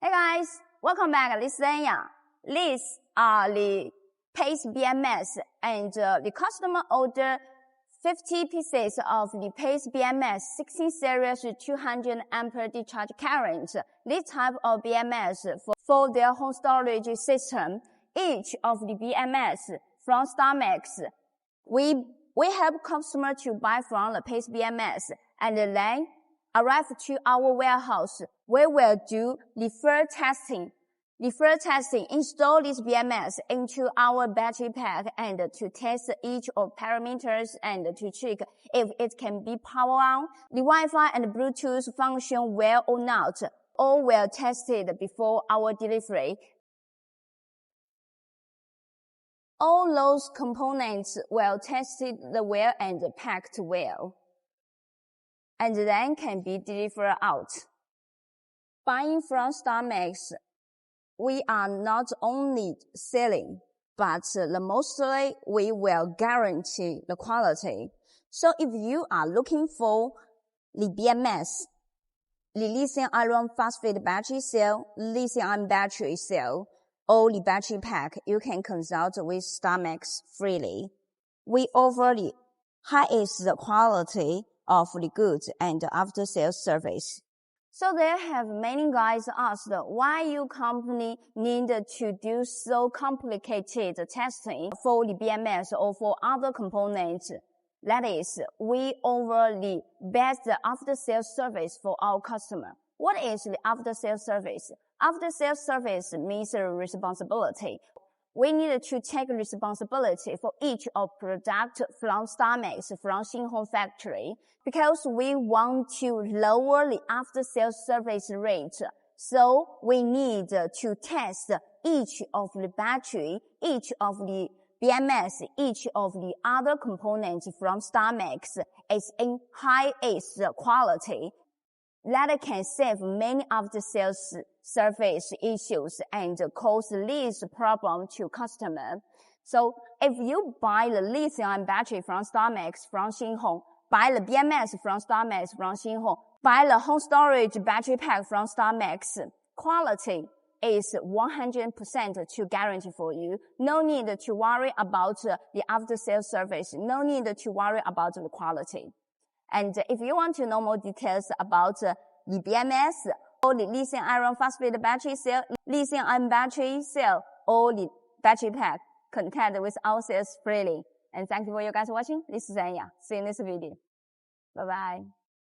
Hey guys, welcome back. This is Anya. These are the PACE BMS, and the customer ordered 50 pieces of the PACE BMS 16 series 200 ampere discharge current. This type of BMS for their home storage system. Each of the BMS from StarMax, we help customer to buy from the PACE BMS and then arrive to our warehouse. We will do refer testing, install this BMS into our battery pack and to test each of parameters and to check if it can be power on, the Wi-Fi and Bluetooth function well or not. All were tested before our delivery. All those components were tested well and packed well, and then can be delivered out. Buying from StarMax, we are not only selling, but mostly we will guarantee the quality. So if you are looking for the BMS, the lithium iron phosphate battery cell, lithium ion battery cell, or the battery pack, you can consult with StarMax freely. We offer the highest quality of the goods and after-sales service. So there have many guys asked why your company need to do so complicated testing for the BMS or for other components. That is, we offer the best after-sales service for our customer. What is the after-sales service? After-sales service means responsibility. We need to take responsibility for each of product from StarMax, from XIHO Factory, because we want to lower the after-sales service rate. So we need to test each of the battery, each of the BMS, each of the other components from StarMax is in highest quality. That can save many after-sales service issues and cause least problem to customer. So if you buy the lithium battery from StarMax, from XIHO, buy the BMS from StarMax, from XIHO, buy the home storage battery pack from StarMax, quality is 100% to guarantee for you. No need to worry about the after-sales service. No need to worry about the quality. And if you want to know more details about the BMS or the lithium iron phosphate battery cell, lithium ion battery cell, or the battery pack, contact with our sales freely. And thank you for you guys watching. This is Anya. See you in this video. Bye bye.